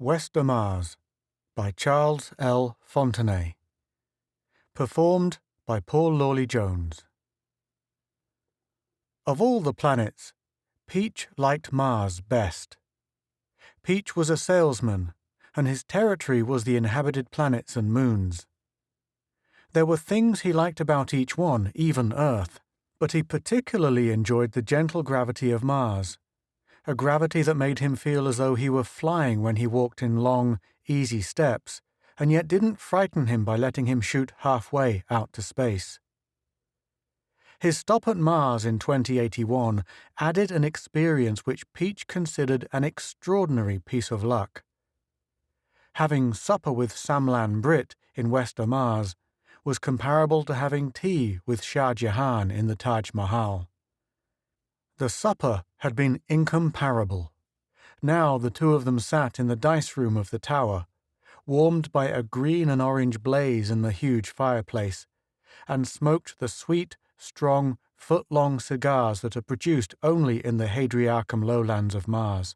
Wester Mars by Charles L. Fontenay. Performed by Paul Lawley Jones. Of all the planets, Peach liked Mars best. Peach was a salesman, and his territory was the inhabited planets and moons. There were things he liked about each one, even Earth, but he particularly enjoyed the gentle gravity of Mars, a gravity that made him feel as though he were flying when he walked in long, easy steps, and yet didn't frighten him by letting him shoot halfway out to space. His stop at Mars in 2081 added an experience which Peach considered an extraordinary piece of luck. Having supper with Samlan Brit in Wester Mars was comparable to having tea with Shah Jahan in the Taj Mahal. The supper had been incomparable. Now the two of them sat in the dice room of the tower, warmed by a green and orange blaze in the huge fireplace, and smoked the sweet, strong, foot-long cigars that are produced only in the Hadriarchum lowlands of Mars.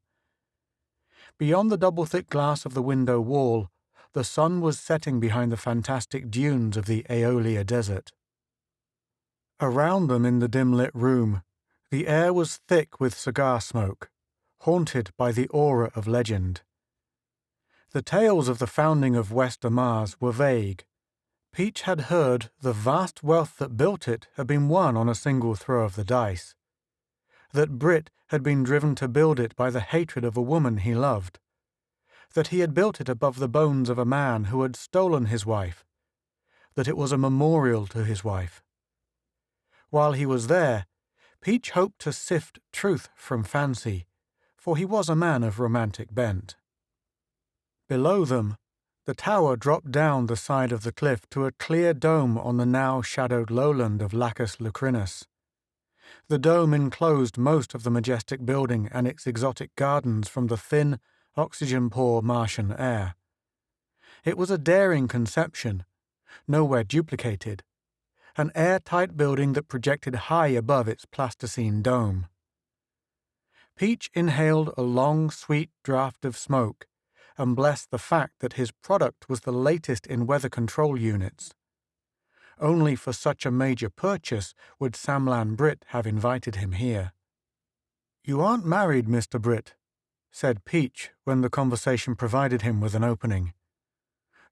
Beyond the double-thick glass of the window wall, the sun was setting behind the fantastic dunes of the Aeolia Desert. Around them in the dim-lit room, the air was thick with cigar smoke, haunted by the aura of legend. The tales of the founding of Wester Mars were vague. Peach had heard the vast wealth that built it had been won on a single throw of the dice, that Brit had been driven to build it by the hatred of a woman he loved, that he had built it above the bones of a man who had stolen his wife, that it was a memorial to his wife. While he was there, Peach hoped to sift truth from fancy, for he was a man of romantic bent. Below them, the tower dropped down the side of the cliff to a clear dome on the now shadowed lowland of Lacus Lucrinus. The dome enclosed most of the majestic building and its exotic gardens from the thin, oxygen-poor Martian air. It was a daring conception, nowhere duplicated, an airtight building that projected high above its plasticine dome. Peach inhaled a long, sweet draught of smoke and blessed the fact that his product was the latest in weather control units. Only for such a major purchase would Samlan Brit have invited him here. "You aren't married, Mr. Brit," said Peach when the conversation provided him with an opening.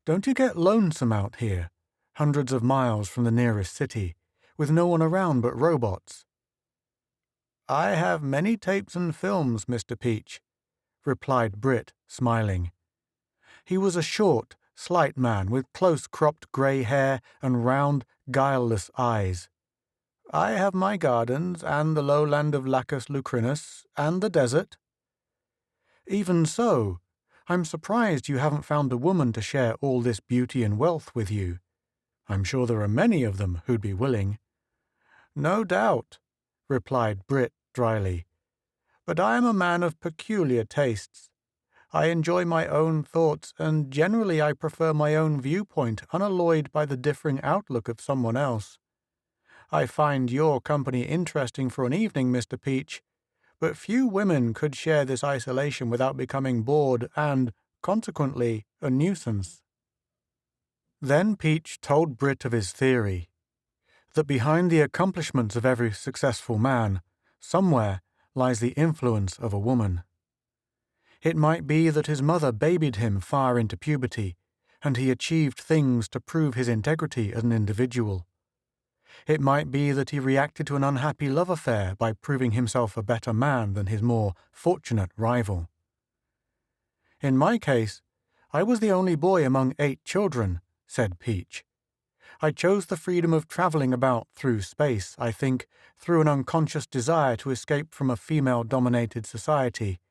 "Don't you get lonesome out here, hundreds of miles from the nearest city, with no one around but robots?" "I have many tapes and films, Mr. Peach," replied Brit, smiling. He was a short, slight man with close-cropped grey hair and round, guileless eyes. "I have my gardens, and the lowland of Lacus Lucrinus, and the desert." "Even so, I'm surprised you haven't found a woman to share all this beauty and wealth with you. I'm sure there are many of them who'd be willing." "No doubt," replied Brit dryly. "But I am a man of peculiar tastes. I enjoy my own thoughts, and generally I prefer my own viewpoint unalloyed by the differing outlook of someone else. I find your company interesting for an evening, Mr. Peach, but few women could share this isolation without becoming bored and, consequently, a nuisance." Then Peach told Brit of his theory, that behind the accomplishments of every successful man, somewhere lies the influence of a woman. It might be that his mother babied him far into puberty, and he achieved things to prove his integrity as an individual. It might be that he reacted to an unhappy love affair by proving himself a better man than his more fortunate rival. "In my case, I was the only boy among 8 children," said Peach. "I chose the freedom of traveling about through space, I think, through an unconscious desire to escape from a female-dominated society.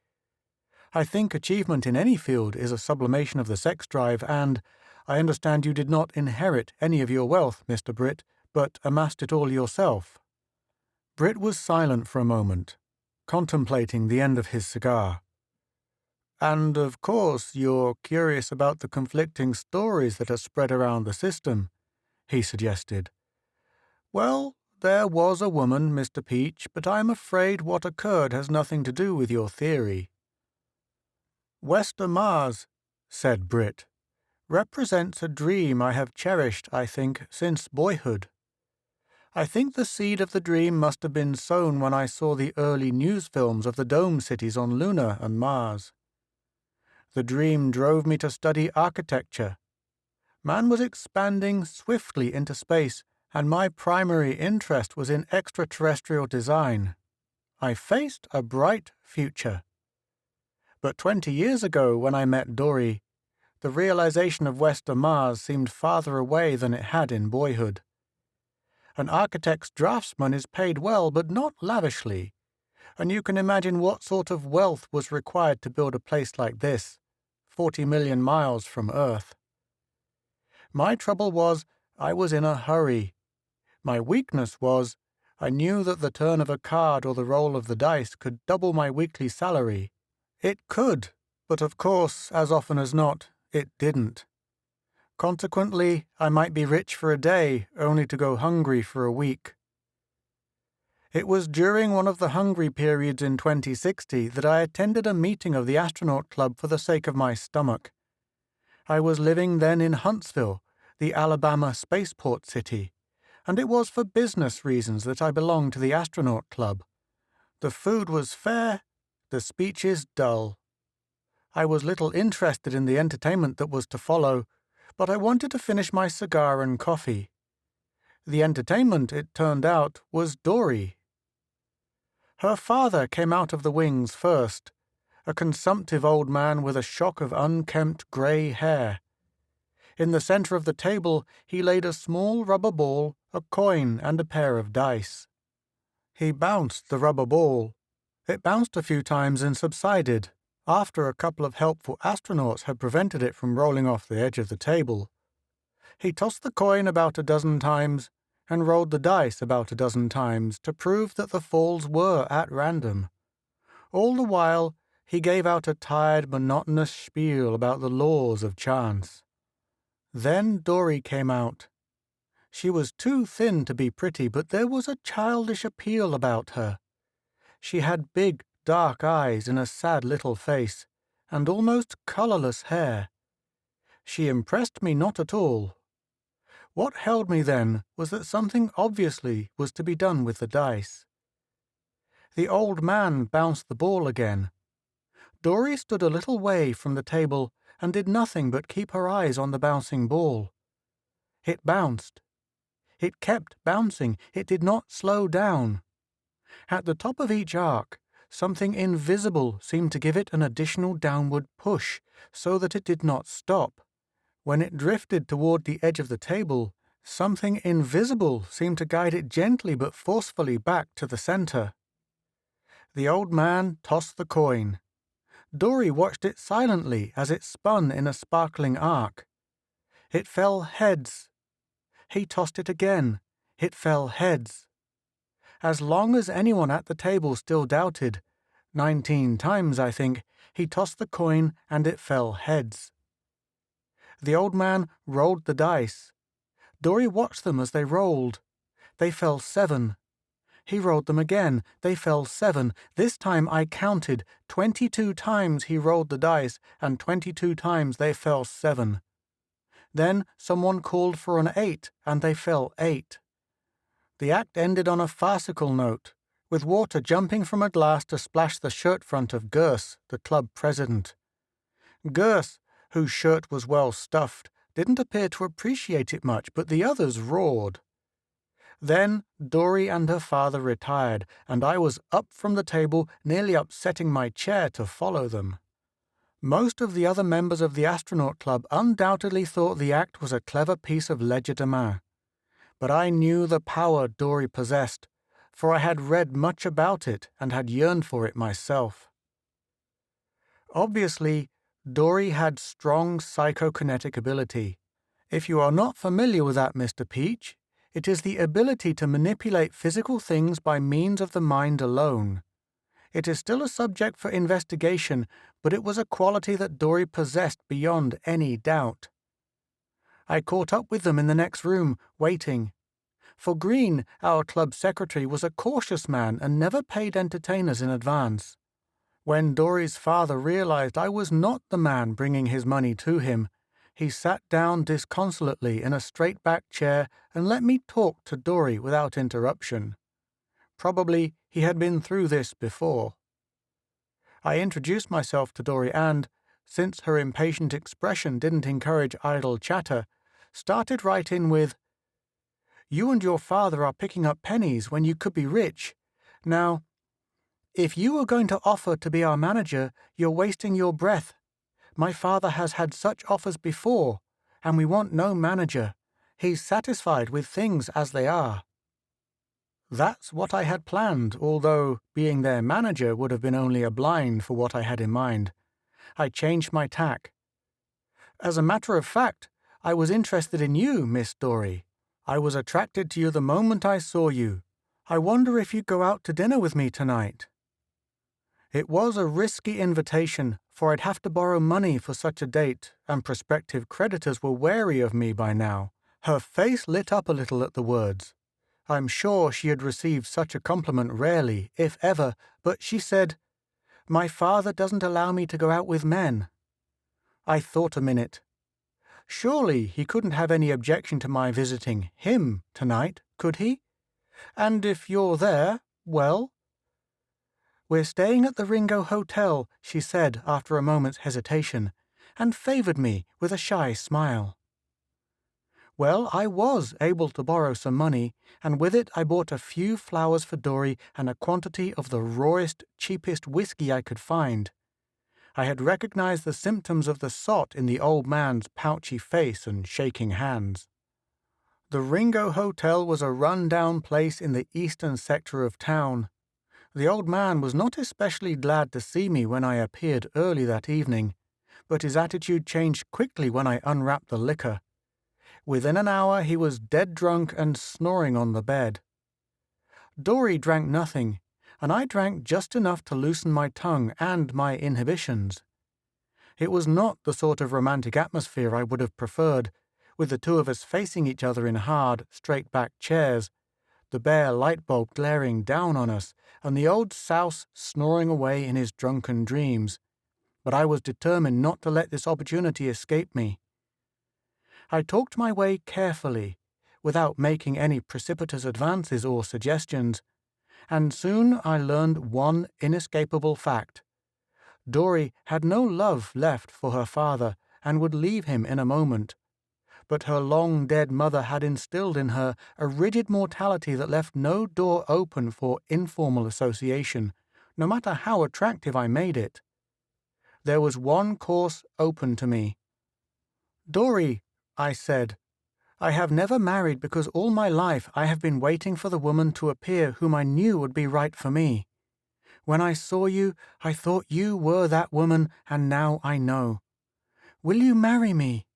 I think achievement in any field is a sublimation of the sex drive, and I understand you did not inherit any of your wealth, Mr. Brit, but amassed it all yourself." Brit was silent for a moment, contemplating the end of his cigar. "And, of course, you're curious about the conflicting stories that are spread around the system," he suggested. "Well, there was a woman, Mr. Peach, but I'm afraid what occurred has nothing to do with your theory. Wester Mars said Brit, represents a dream I have cherished, I think, since boyhood. I think the seed of the dream must have been sown when I saw the early news films of the dome cities on Luna and Mars. The dream drove me to study architecture. Man was expanding swiftly into space, and my primary interest was in extraterrestrial design. I faced a bright future. But 20 years ago, when I met Dory, the realization of Western Mars seemed farther away than it had in boyhood. An architect's draftsman is paid well, but not lavishly, and you can imagine what sort of wealth was required to build a place like this, 40 million miles from Earth. My trouble was, I was in a hurry. My weakness was, I knew that the turn of a card or the roll of the dice could double my weekly salary. It could, but of course, as often as not, it didn't. Consequently, I might be rich for a day, only to go hungry for a week. It was during one of the hungry periods in 2060 that I attended a meeting of the Astronaut Club for the sake of my stomach. I was living then in Huntsville, the Alabama spaceport city, and it was for business reasons that I belonged to the Astronaut Club. The food was fair, the speeches dull. I was little interested in the entertainment that was to follow, but I wanted to finish my cigar and coffee. The entertainment, it turned out, was Dory. Her father came out of the wings first, a consumptive old man with a shock of unkempt grey hair. In the center of the table he laid a small rubber ball, a coin, and a pair of dice. He bounced the rubber ball. It bounced a few times and subsided, after a couple of helpful astronauts had prevented it from rolling off the edge of the table. He tossed the coin about a dozen times and rolled the dice about a dozen times to prove that the falls were at random. All the while, he gave out a tired, monotonous spiel about the laws of chance. Then Dory came out. She was too thin to be pretty, but there was a childish appeal about her. She had big, dark eyes in a sad little face, and almost colorless hair. She impressed me not at all. What held me then was that something obviously was to be done with the dice. The old man bounced the ball again. Dory stood a little way from the table and did nothing but keep her eyes on the bouncing ball. It bounced. It kept bouncing. It did not slow down. At the top of each arc, something invisible seemed to give it an additional downward push, so that it did not stop. When it drifted toward the edge of the table, something invisible seemed to guide it gently but forcefully back to the center. The old man tossed the coin. Dory watched it silently as it spun in a sparkling arc. It fell heads. He tossed it again. It fell heads. As long as anyone at the table still doubted, 19 times, I think, he tossed the coin and it fell heads. The old man rolled the dice. Dory watched them as they rolled. They fell 7. He rolled them again. They fell 7. This time I counted. 22 times he rolled the dice, and 22 times they fell 7. Then someone called for an 8, and they fell 8. The act ended on a farcical note, with water jumping from a glass to splash the shirt front of Gers, the club president. Gers, whose shirt was well stuffed, didn't appear to appreciate it much, but the others roared. Then Dory and her father retired, and I was up from the table, nearly upsetting my chair to follow them. Most of the other members of the Astronaut Club undoubtedly thought the act was a clever piece of legerdemain. But I knew the power Dory possessed, for I had read much about it and had yearned for it myself. Obviously, Dory had strong psychokinetic ability. If you are not familiar with that, Mr. Peach, it is the ability to manipulate physical things by means of the mind alone. It is still a subject for investigation, but it was a quality that Dory possessed beyond any doubt. I caught up with them in the next room, waiting. For Green, our club secretary, was a cautious man and never paid entertainers in advance. When Dory's father realized I was not the man bringing his money to him, he sat down disconsolately in a straight-back chair and let me talk to Dory without interruption. Probably he had been through this before. I introduced myself to Dory and, since her impatient expression didn't encourage idle chatter, started right in with, "You and your father are picking up pennies when you could be rich. Now, if you are going to offer to be our manager, you're wasting your breath. My father has had such offers before, and we want no manager. He's satisfied with things as they are." That's what I had planned, although being their manager would have been only a blind for what I had in mind. I changed my tack. "As a matter of fact, I was interested in you, Miss Dory. I was attracted to you the moment I saw you. I wonder if you'd go out to dinner with me tonight." It was a risky invitation, for I'd have to borrow money for such a date, and prospective creditors were wary of me by now. Her face lit up a little at the words. I'm sure she had received such a compliment rarely, if ever, but she said, "My father doesn't allow me to go out with men." I thought a minute. Surely he couldn't have any objection to my visiting him tonight, could he? "And if you're there, well—" "We're staying at the Ringo Hotel," she said after a moment's hesitation, and favored me with a shy smile. Well, I was able to borrow some money, and with it I bought a few flowers for Dory and a quantity of the rawest, cheapest whiskey I could find. I had recognized the symptoms of the sot in the old man's pouchy face and shaking hands. The Ringo Hotel was a run-down place in the eastern sector of town. The old man was not especially glad to see me when I appeared early that evening, but his attitude changed quickly when I unwrapped the liquor. Within an hour he was dead drunk and snoring on the bed. Dory drank nothing, and I drank just enough to loosen my tongue and my inhibitions. It was not the sort of romantic atmosphere I would have preferred, with the two of us facing each other in hard, straight-back chairs, the bare light bulb glaring down on us, and the old souse snoring away in his drunken dreams. But I was determined not to let this opportunity escape me. I talked my way carefully, without making any precipitous advances or suggestions, and soon I learned one inescapable fact. Dory had no love left for her father and would leave him in a moment. But her long-dead mother had instilled in her a rigid mortality that left no door open for informal association, no matter how attractive I made it. There was one course open to me. "Dory," I said, "I have never married because all my life I have been waiting for the woman to appear whom I knew would be right for me. When I saw you, I thought you were that woman, and now I know. Will you marry me?"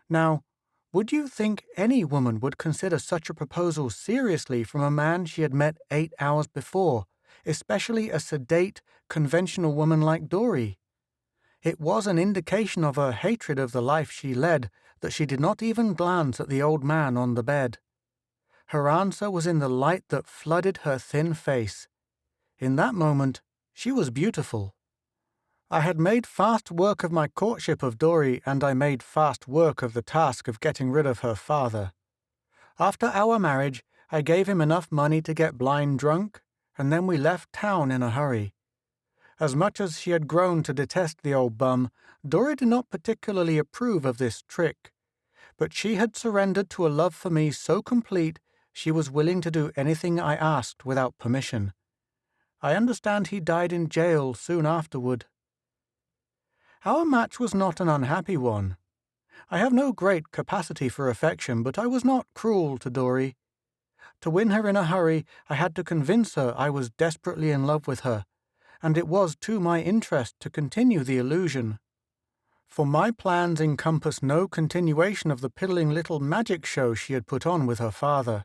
Now, would you think any woman would consider such a proposal seriously from a man she had met 8 hours before, especially a sedate, conventional woman like Dory? It was an indication of her hatred of the life she led that she did not even glance at the old man on the bed. Her answer was in the light that flooded her thin face. In that moment, she was beautiful. I had made fast work of my courtship of Dory, and I made fast work of the task of getting rid of her father. After our marriage, I gave him enough money to get blind drunk, and then we left town in a hurry. As much as she had grown to detest the old bum, Dory did not particularly approve of this trick. But she had surrendered to a love for me so complete she was willing to do anything I asked without permission. I understand he died in jail soon afterward. Our match was not an unhappy one. I have no great capacity for affection, but I was not cruel to Dory. To win her in a hurry, I had to convince her I was desperately in love with her, and it was to my interest to continue the illusion. For my plans encompassed no continuation of the piddling little magic show she had put on with her father.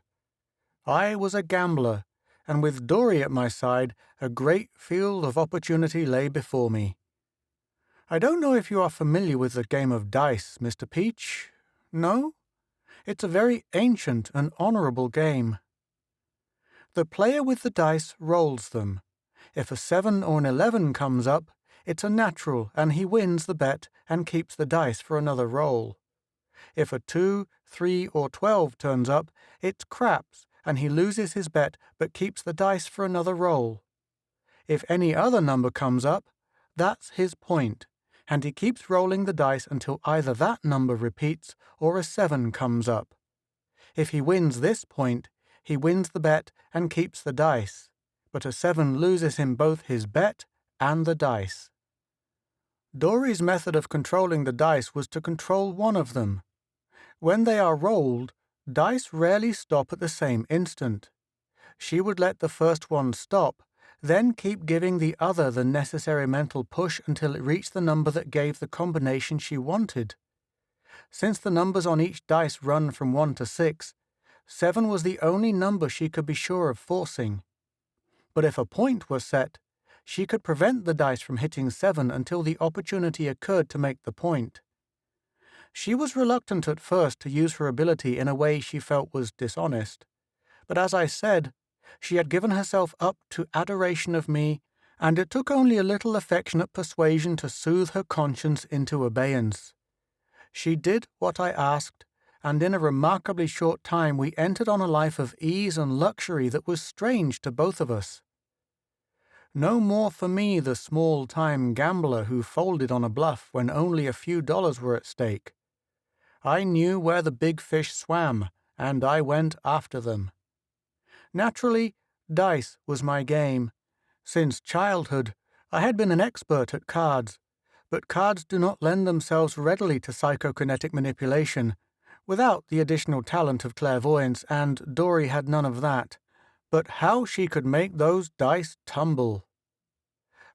I was a gambler, and with Dory at my side, a great field of opportunity lay before me. I don't know if you are familiar with the game of dice, Mr. Peach. No? It's a very ancient and honorable game. The player with the dice rolls them. If a 7 or an 11 comes up, it's a natural and he wins the bet and keeps the dice for another roll. If a 2, 3, or 12 turns up, it's craps and he loses his bet but keeps the dice for another roll. If any other number comes up, that's his point, and he keeps rolling the dice until either that number repeats or a 7 comes up. If he wins this point, he wins the bet and keeps the dice, but a 7 loses him both his bet and the dice. Dory's method of controlling the dice was to control one of them. When they are rolled, dice rarely stop at the same instant. She would let the first one stop, then keep giving the other the necessary mental push until it reached the number that gave the combination she wanted. Since the numbers on each dice run from 1 to 6, 7 was the only number she could be sure of forcing. But if a point was set, she could prevent the dice from hitting 7 until the opportunity occurred to make the point. She was reluctant at first to use her ability in a way she felt was dishonest, but as I said, she had given herself up to adoration of me, and it took only a little affectionate persuasion to soothe her conscience into abeyance. She did what I asked, and in a remarkably short time we entered on a life of ease and luxury that was strange to both of us. No more for me the small-time gambler who folded on a bluff when only a few dollars were at stake. I knew where the big fish swam, and I went after them. Naturally, dice was my game. Since childhood, I had been an expert at cards, but cards do not lend themselves readily to psychokinetic manipulation, without the additional talent of clairvoyance, and Dory had none of that. But how she could make those dice tumble!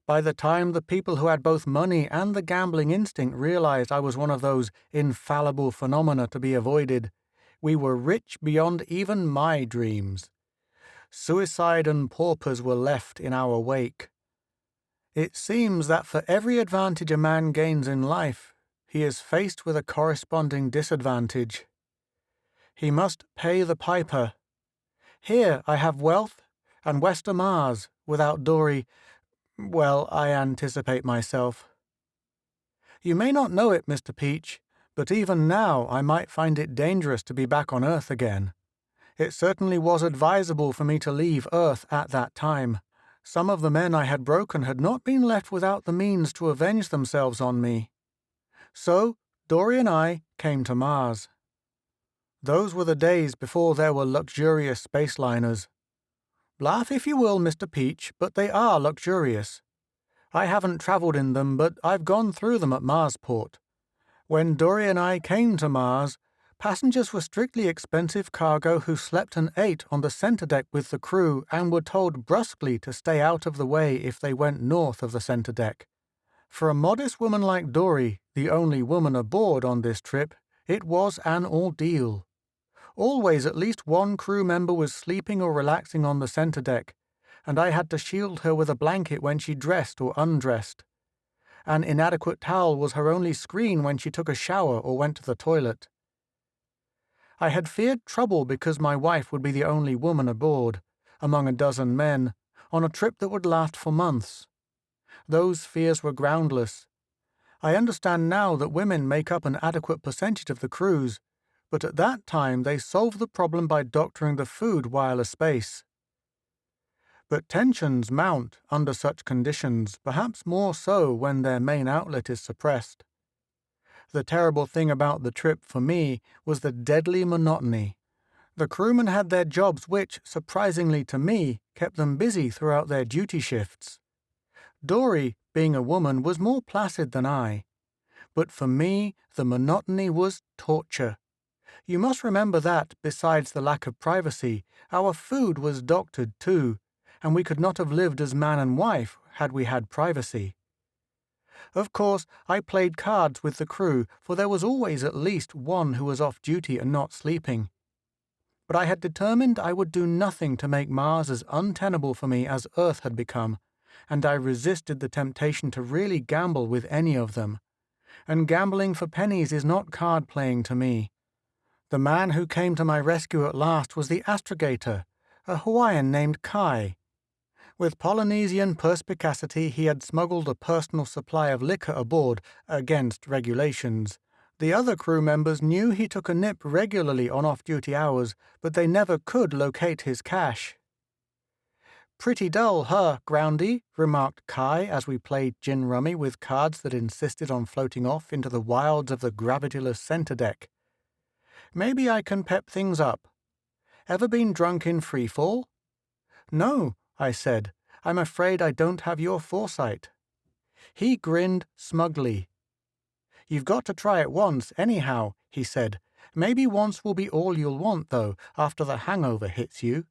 By the time the people who had both money and the gambling instinct realized I was one of those infallible phenomena to be avoided, we were rich beyond even my dreams. Suicide and paupers were left in our wake. It seems that for every advantage a man gains in life, he is faced with a corresponding disadvantage. He must pay the piper. Here I have wealth and Wester Mars. Without Dory, well, I anticipate myself. You may not know it, Mr. Peach, but even now I might find it dangerous to be back on Earth again. It certainly was advisable for me to leave Earth at that time. Some of the men I had broken had not been left without the means to avenge themselves on me. So, Dory and I came to Mars. Those were the days before there were luxurious space liners. Laugh if you will, Mr. Peach, but they are luxurious. I haven't traveled in them, but I've gone through them at Marsport. When Dory and I came to Mars, passengers were strictly expensive cargo who slept and ate on the center deck with the crew and were told brusquely to stay out of the way if they went north of the center deck. For a modest woman like Dory, the only woman aboard on this trip, it was an ordeal. Always at least one crew member was sleeping or relaxing on the center deck, and I had to shield her with a blanket when she dressed or undressed. An inadequate towel was her only screen when she took a shower or went to the toilet. I had feared trouble because my wife would be the only woman aboard, among a dozen men, on a trip that would last for months. Those fears were groundless. I understand now that women make up an adequate percentage of the crews, but at that time they solved the problem by doctoring the food while a space. But tensions mount under such conditions, perhaps more so when their main outlet is suppressed. The terrible thing about the trip for me was the deadly monotony. The crewmen had their jobs which, surprisingly to me, kept them busy throughout their duty shifts. Dory, being a woman, was more placid than I. But for me, the monotony was torture. You must remember that, besides the lack of privacy, our food was doctored too, and we could not have lived as man and wife had we had privacy. Of course, I played cards with the crew, for there was always at least one who was off duty and not sleeping. But I had determined I would do nothing to make Mars as untenable for me as Earth had become, and I resisted the temptation to really gamble with any of them. And gambling for pennies is not card-playing to me. The man who came to my rescue at last was the astrogator, a Hawaiian named Kai. With Polynesian perspicacity, he had smuggled a personal supply of liquor aboard against regulations. The other crew members knew he took a nip regularly on off-duty hours, but they never could locate his cache. "Pretty dull, huh, Groundy?" remarked Kai as we played gin rummy with cards that insisted on floating off into the wilds of the gravityless center deck. "Maybe I can pep things up. Ever been drunk in freefall?" "No," I said. "I'm afraid I don't have your foresight." He grinned smugly. "You've got to try it once, anyhow," he said. "Maybe once will be all you'll want, though, after the hangover hits you.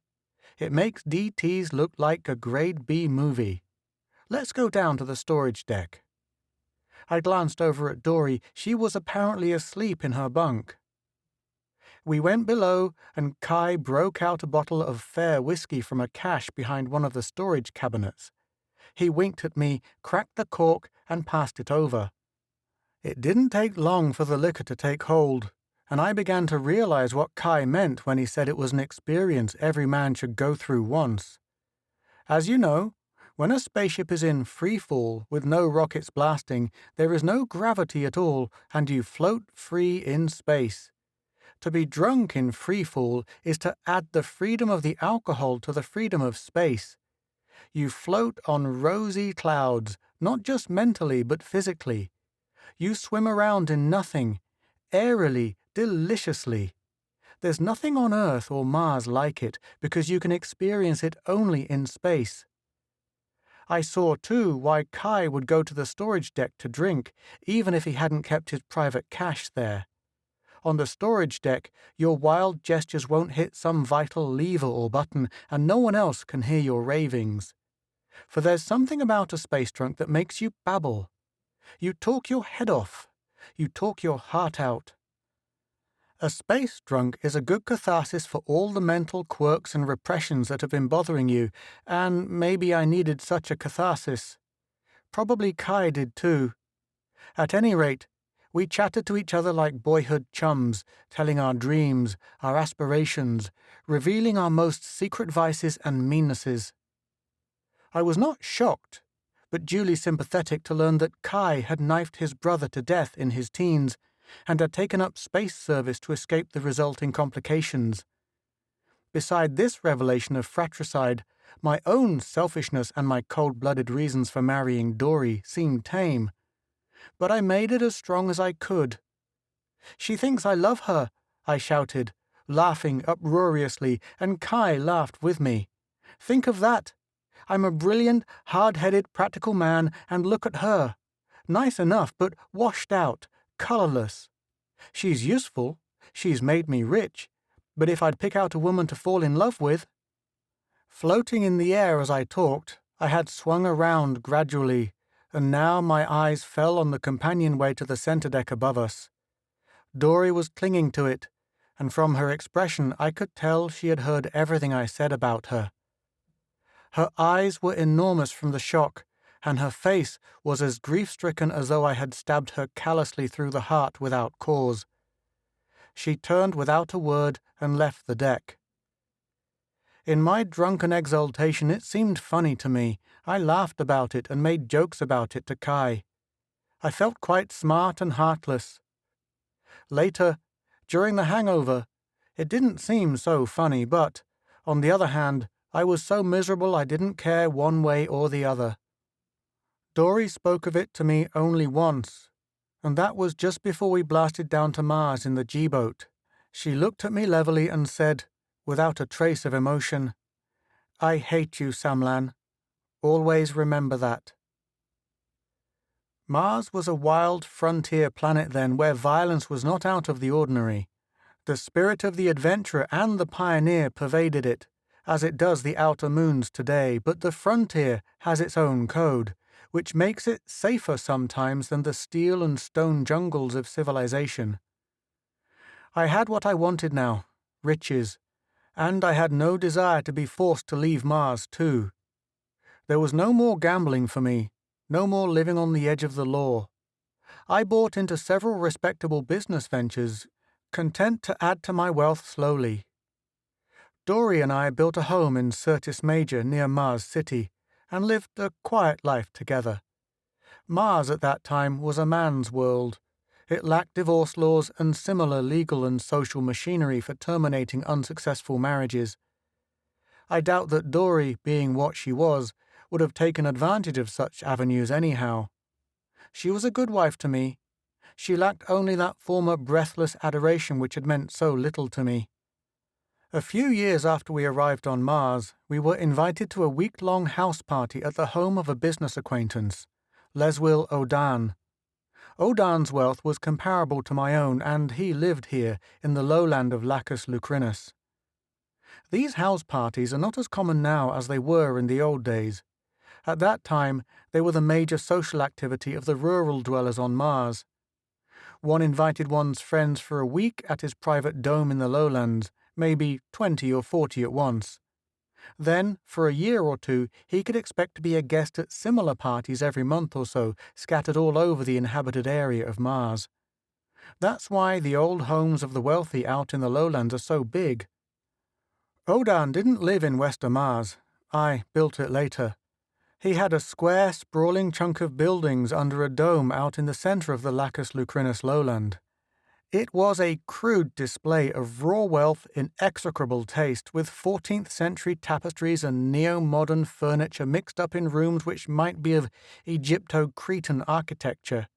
It makes DTs look like a grade B movie. Let's go down to the storage deck." I glanced over at Dory. She was apparently asleep in her bunk. We went below, and Kai broke out a bottle of fair whiskey from a cache behind one of the storage cabinets. He winked at me, cracked the cork, and passed it over. It didn't take long for the liquor to take hold, and I began to realize what Kai meant when he said it was an experience every man should go through once. As you know, when a spaceship is in free fall with no rockets blasting, there is no gravity at all, and you float free in space. To be drunk in free fall is to add the freedom of the alcohol to the freedom of space. You float on rosy clouds, not just mentally but physically. You swim around in nothing, airily, deliciously. There's nothing on Earth or Mars like it, because you can experience it only in space. I saw, too, why Kai would go to the storage deck to drink, even if he hadn't kept his private cache there. On the storage deck, your wild gestures won't hit some vital lever or button, and no one else can hear your ravings. For there's something about a space drunk that makes you babble. You talk your head off. You talk your heart out. A space drunk is a good catharsis for all the mental quirks and repressions that have been bothering you, and maybe I needed such a catharsis. Probably Kai did too. At any rate, we chatted to each other like boyhood chums, telling our dreams, our aspirations, revealing our most secret vices and meannesses. I was not shocked, but duly sympathetic to learn that Kai had knifed his brother to death in his teens and had taken up space service to escape the resulting complications. Beside this revelation of fratricide, my own selfishness and my cold-blooded reasons for marrying Dory seemed tame. But I made it as strong as I could. "She thinks I love her," I shouted, laughing uproariously, and Kai laughed with me. "Think of that! I'm a brilliant, hard-headed, practical man, and look at her. Nice enough, but washed out, colorless. She's useful, she's made me rich, but if I'd pick out a woman to fall in love with..." Floating in the air as I talked, I had swung around gradually, and now my eyes fell on the companionway to the center deck above us. Dory was clinging to it, and from her expression I could tell she had heard everything I said about her. Her eyes were enormous from the shock, and her face was as grief-stricken as though I had stabbed her callously through the heart without cause. She turned without a word and left the deck. In my drunken exultation it seemed funny to me. I laughed about it and made jokes about it to Kai. I felt quite smart and heartless. Later, during the hangover, it didn't seem so funny, but, on the other hand, I was so miserable I didn't care one way or the other. Dory spoke of it to me only once, and that was just before we blasted down to Mars in the G-boat. She looked at me levelly and said, without a trace of emotion, "I hate you, Samlan. Always remember that." Mars was a wild frontier planet then, where violence was not out of the ordinary. The spirit of the adventurer and the pioneer pervaded it, as it does the outer moons today, but the frontier has its own code, which makes it safer sometimes than the steel and stone jungles of civilization. I had what I wanted now, riches, and I had no desire to be forced to leave Mars too. There was no more gambling for me, no more living on the edge of the law. I bought into several respectable business ventures, content to add to my wealth slowly. Dory and I built a home in Syrtis Major near Mars City, and lived a quiet life together. Mars at that time was a man's world. It lacked divorce laws and similar legal and social machinery for terminating unsuccessful marriages. I doubt that Dory, being what she was, would have taken advantage of such avenues anyhow. She was a good wife to me. She lacked only that former breathless adoration which had meant so little to me. A few years after we arrived on Mars, we were invited to a week-long house party at the home of a business acquaintance, Leswyl O'Dan. O'Dan's wealth was comparable to my own, and he lived here, in the lowland of Lacus Lucrinus. These house parties are not as common now as they were in the old days. At that time, they were the major social activity of the rural dwellers on Mars. One invited one's friends for a week at his private dome in the lowlands, maybe 20 or 40 at once. Then, for a year or two, he could expect to be a guest at similar parties every month or so, scattered all over the inhabited area of Mars. That's why the old homes of the wealthy out in the lowlands are so big. O'Dan didn't live in Wester Mars. I built it later. He had a square, sprawling chunk of buildings under a dome out in the center of the Lacus Lucrinus lowland. It was a crude display of raw wealth in execrable taste, with 14th century tapestries and neo-modern furniture mixed up in rooms which might be of Egypto-Cretan architecture.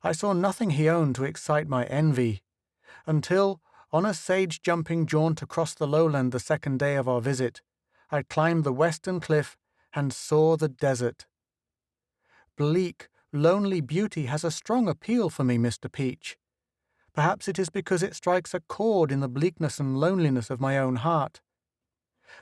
I saw nothing he owned to excite my envy, until, on a sage-jumping jaunt across the lowland the second day of our visit, I climbed the western cliff and saw the desert. Bleak, lonely beauty has a strong appeal for me, Mr. Peach. Perhaps it is because it strikes a chord in the bleakness and loneliness of my own heart.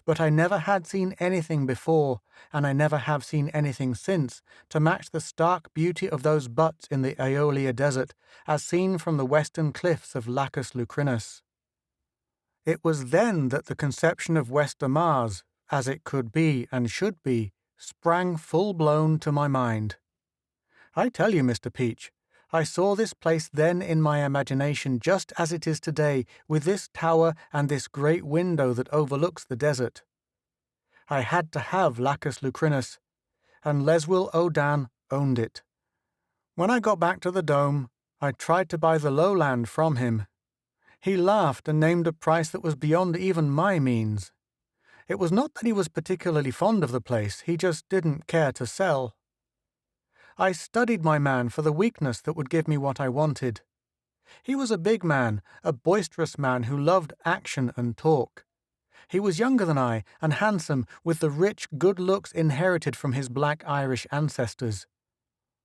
But I never had seen anything before, and I never have seen anything since, to match the stark beauty of those buttes in the Aeolia desert, as seen from the western cliffs of Lacus Lucrinus. It was then that the conception of Wester Mars, as it could be and should be, sprang full-blown to my mind. I tell you, Mr. Peach, I saw this place then in my imagination just as it is today, with this tower and this great window that overlooks the desert. I had to have Lacus Lucrinus, and Leswyl O'Dan owned it. When I got back to the dome, I tried to buy the lowland from him. He laughed and named a price that was beyond even my means. It was not that he was particularly fond of the place, he just didn't care to sell. I studied my man for the weakness that would give me what I wanted. He was a big man, a boisterous man who loved action and talk. He was younger than I, and handsome, with the rich good looks inherited from his black Irish ancestors.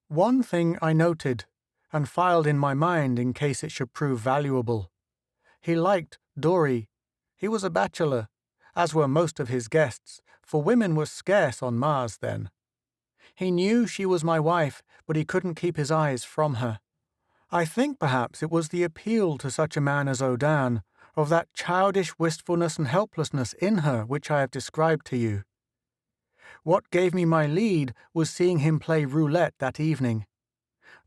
One thing I noted, and filed in my mind in case it should prove valuable. He liked Dory. He was a bachelor, as were most of his guests, for women were scarce on Mars then. He knew she was my wife, but he couldn't keep his eyes from her. I think perhaps it was the appeal to such a man as O'Dan, of that childish wistfulness and helplessness in her which I have described to you. What gave me my lead was seeing him play roulette that evening.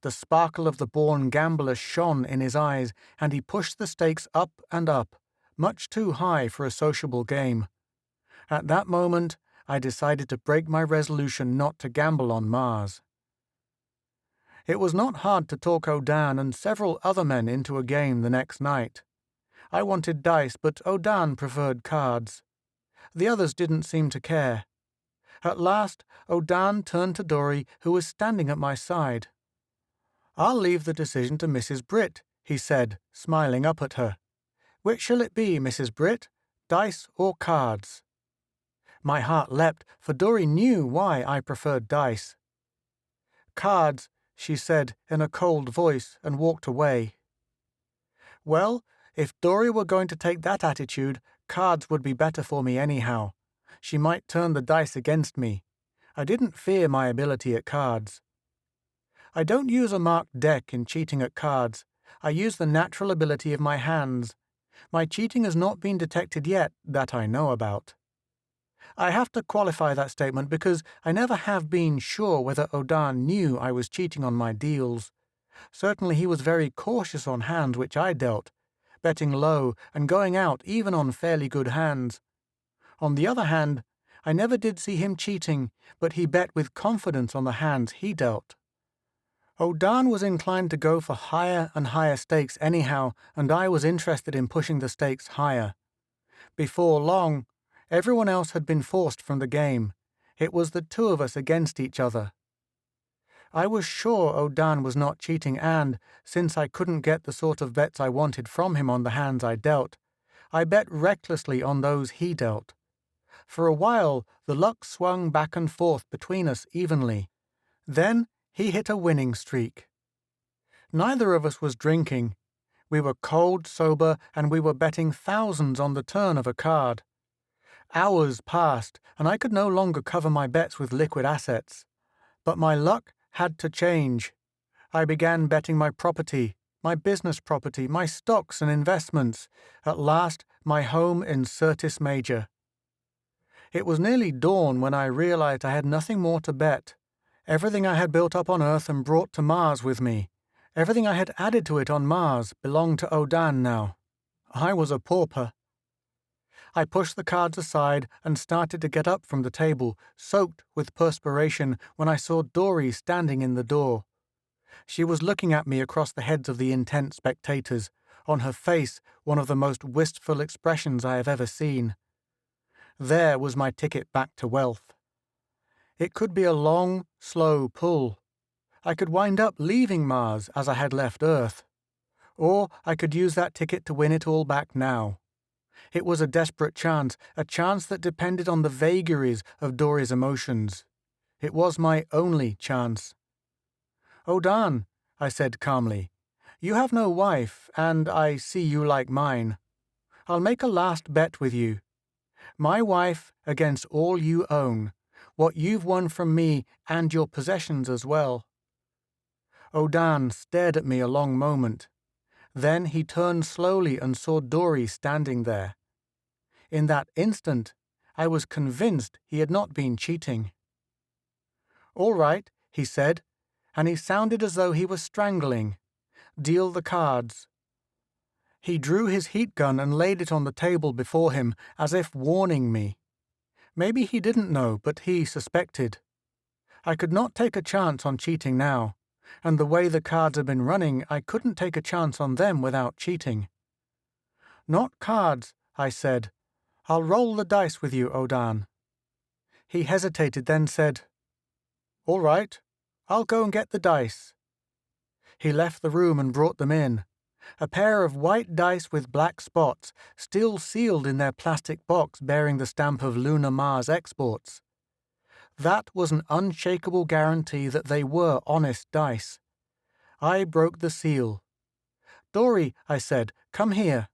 The sparkle of the born gambler shone in his eyes, and he pushed the stakes up and up, much too high for a sociable game. At that moment, I decided to break my resolution not to gamble on Mars. It was not hard to talk O'Dan and several other men into a game the next night. I wanted dice, but O'Dan preferred cards. The others didn't seem to care. At last, O'Dan turned to Dory, who was standing at my side. "I'll leave the decision to Mrs. Britt," he said, smiling up at her. "Which shall it be, Mrs. Britt, dice or cards?" My heart leapt, for Dory knew why I preferred dice. "Cards," she said in a cold voice, and walked away. Well, if Dory were going to take that attitude, cards would be better for me anyhow. She might turn the dice against me. I didn't fear my ability at cards. I don't use a marked deck in cheating at cards. I use the natural ability of my hands. My cheating has not been detected yet, that I know about. I have to qualify that statement because I never have been sure whether O'Dan knew I was cheating on my deals. Certainly he was very cautious on hands which I dealt, betting low and going out even on fairly good hands. On the other hand, I never did see him cheating, but he bet with confidence on the hands he dealt. O'Dan was inclined to go for higher and higher stakes anyhow, and I was interested in pushing the stakes higher. Before long, everyone else had been forced from the game. It was the two of us against each other. I was sure O'Dan was not cheating and, since I couldn't get the sort of bets I wanted from him on the hands I dealt, I bet recklessly on those he dealt. For a while, the luck swung back and forth between us evenly. Then he hit a winning streak. Neither of us was drinking. We were cold, sober, and we were betting thousands on the turn of a card. Hours passed, and I could no longer cover my bets with liquid assets. But my luck had to change. I began betting my property, my business property, my stocks and investments, at last my home in Syrtis Major. It was nearly dawn when I realized I had nothing more to bet. Everything I had built up on Earth and brought to Mars with me, everything I had added to it on Mars, belonged to O'Dan now. I was a pauper. I pushed the cards aside and started to get up from the table, soaked with perspiration, when I saw Dory standing in the door. She was looking at me across the heads of the intent spectators, on her face one of the most wistful expressions I have ever seen. There was my ticket back to wealth. It could be a long, slow pull. I could wind up leaving Mars as I had left Earth. Or I could use that ticket to win it all back now. It was a desperate chance, a chance that depended on the vagaries of Dory's emotions. It was my only chance. "O'Dan," I said calmly, "you have no wife, and I see you like mine. I'll make a last bet with you. My wife against all you own, what you've won from me and your possessions as well." O'Dan stared at me a long moment. Then he turned slowly and saw Dory standing there. In that instant, I was convinced he had not been cheating. "All right," he said, and he sounded as though he was strangling. "Deal the cards." He drew his heat gun and laid it on the table before him, as if warning me. Maybe he didn't know, but he suspected. I could not take a chance on cheating now, and the way the cards had been running, I couldn't take a chance on them without cheating. "Not cards," I said. "I'll roll the dice with you, O'Dan." He hesitated, then said, "All right, I'll go and get the dice." He left the room and brought them in. A pair of white dice with black spots, still sealed in their plastic box bearing the stamp of Lunar Mars Exports. That was an unshakable guarantee that they were honest dice. I broke the seal. "Dory," I said, "come here."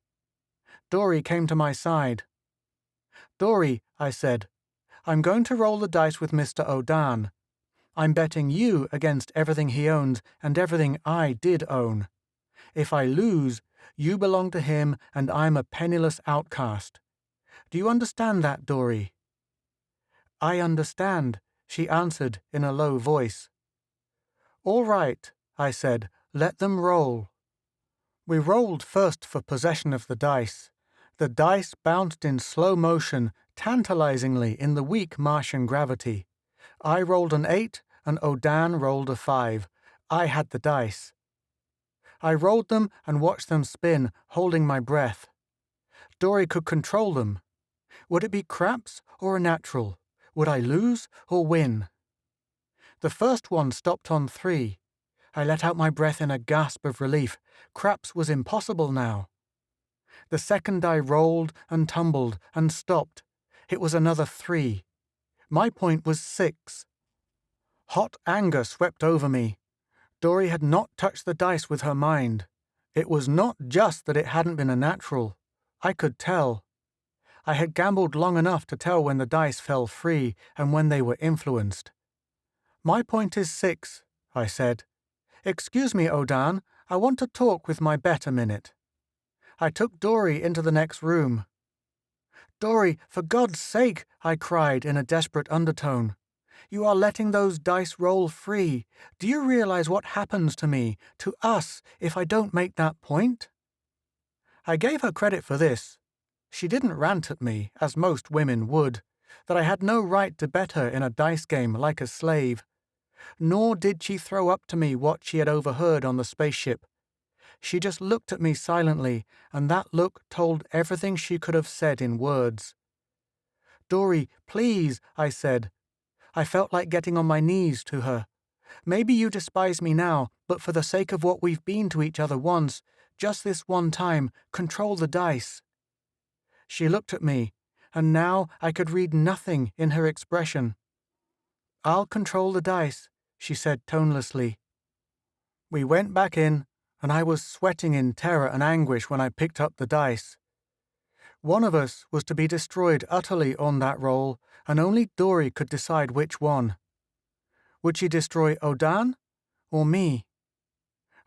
Dory came to my side. "Dory," I said, "I'm going to roll the dice with Mr. O'Dan. I'm betting you against everything he owns and everything I did own. If I lose, you belong to him and I'm a penniless outcast. Do you understand that, Dory?" "I understand," she answered in a low voice. "All right," I said, "let them roll." We rolled first for possession of the dice. The dice bounced in slow motion, tantalizingly in the weak Martian gravity. I rolled an 8 and O'Dan rolled a 5. I had the dice. I rolled them and watched them spin, holding my breath. Dory could control them. Would it be craps or a natural? Would I lose or win? The first one stopped on 3. I let out my breath in a gasp of relief. Craps was impossible now. The second die rolled and tumbled and stopped. It was another 3. My point was 6. Hot anger swept over me. Dory had not touched the dice with her mind. It was not just that it hadn't been a natural. I could tell. I had gambled long enough to tell when the dice fell free and when they were influenced. "My point is 6, I said. "Excuse me, O'Dan, I want to talk with my bet a minute." I took Dory into the next room. "Dory, for God's sake," I cried in a desperate undertone. "You are letting those dice roll free. Do you realize what happens to me, to us, if I don't make that point?" I gave her credit for this. She didn't rant at me, as most women would. that I had no right to bet her in a dice game like a slave. Nor did she throw up to me what she had overheard on the spaceship. She just looked at me silently, and that look told everything she could have said in words. "Dory, please," I said. I felt like getting on my knees to her. "Maybe you despise me now, but for the sake of what we've been to each other once, just this one time, control the dice." She looked at me, and now I could read nothing in her expression. "I'll control the dice," she said tonelessly. We went back in, and I was sweating in terror and anguish when I picked up the dice. One of us was to be destroyed utterly on that roll, and only Dory could decide which one. Would she destroy Odan or me?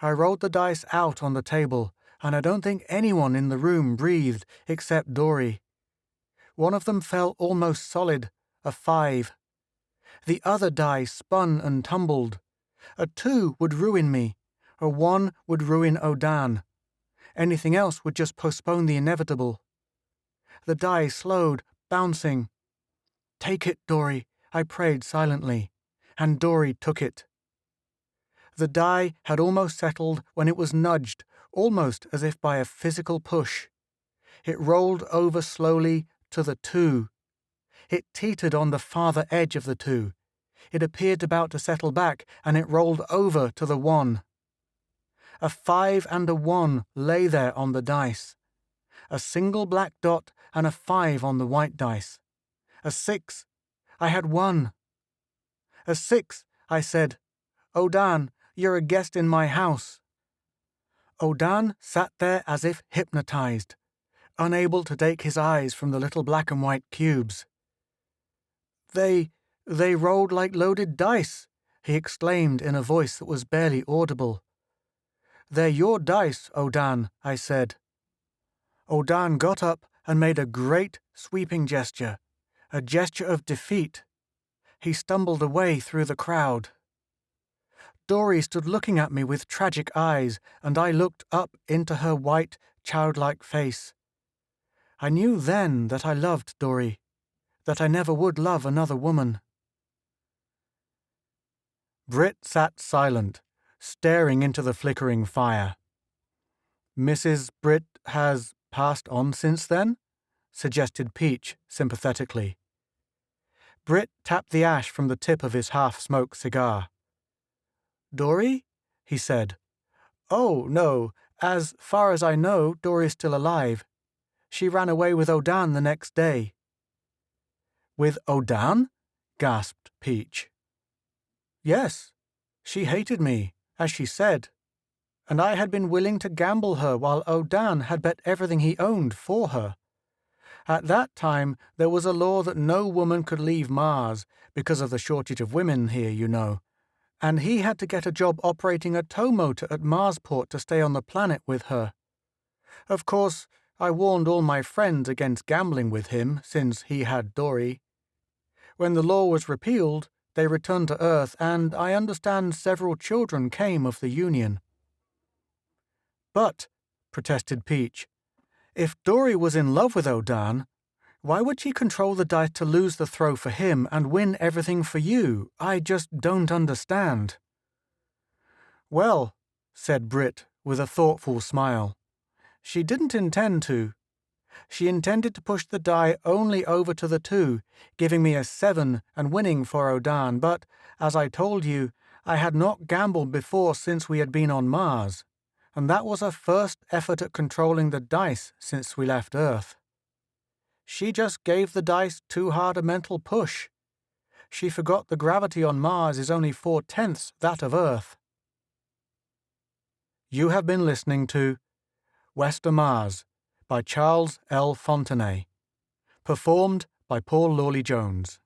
I rolled the dice out on the table, and I don't think anyone in the room breathed except Dory. One of them fell almost solid, a 5. The other die spun and tumbled. A 2 would ruin me. A 1 would ruin Odan. Anything else would just postpone the inevitable. The die slowed, bouncing. "Take it, Dory," I prayed silently, and Dory took it. The die had almost settled when it was nudged, almost as if by a physical push. It rolled over slowly to the 2. It teetered on the farther edge of the 2. It appeared about to settle back, and it rolled over to the 1. A 5 and a 1 lay there on the dice. A single black dot and a 5 on the white dice. A 6. I had won. A 6, I said. "Odan, you're a guest in my house." Odan sat there as if hypnotized, unable to take his eyes from the little black and white cubes. They rolled like loaded dice," he exclaimed in a voice that was barely audible. "They're your dice, Odan," I said. Odan got up and made a great, sweeping gesture, a gesture of defeat. He stumbled away through the crowd. Dory stood looking at me with tragic eyes, and I looked up into her white, childlike face. I knew then that I loved Dory, that I never would love another woman. Britt sat silent, staring into the flickering fire. "Mrs. Britt has passed on since then?" suggested Peach sympathetically. Britt tapped the ash from the tip of his half-smoked cigar. "Dory?" he said. "Oh, no. As far as I know, Dory's still alive. She ran away with Odan the next day." "With Odan?" gasped Peach. "Yes. She hated me, as she said. And I had been willing to gamble her while Odan had bet everything he owned for her. At that time, there was a law that no woman could leave Mars, because of the shortage of women here, you know. And he had to get a job operating a tow motor at Marsport to stay on the planet with her. Of course, I warned all my friends against gambling with him, since he had Dory. When the law was repealed, they returned to Earth, and I understand several children came of the union." "But," protested Peach, "if Dory was in love with Odan, why would she control the dice to lose the throw for him and win everything for you? I just don't understand." "Well," said Britt with a thoughtful smile, "she didn't intend to. She intended to push the die only over to the 2, giving me a 7 and winning for Odan, but, as I told you, I had not gambled before since we had been on Mars, and that was her first effort at controlling the dice since we left Earth. She just gave the dice too hard a mental push. She forgot the gravity on Mars is only 4/10 that of Earth." You have been listening to Wester Mars by Charles L. Fontenay, performed by Paul Lawley Jones.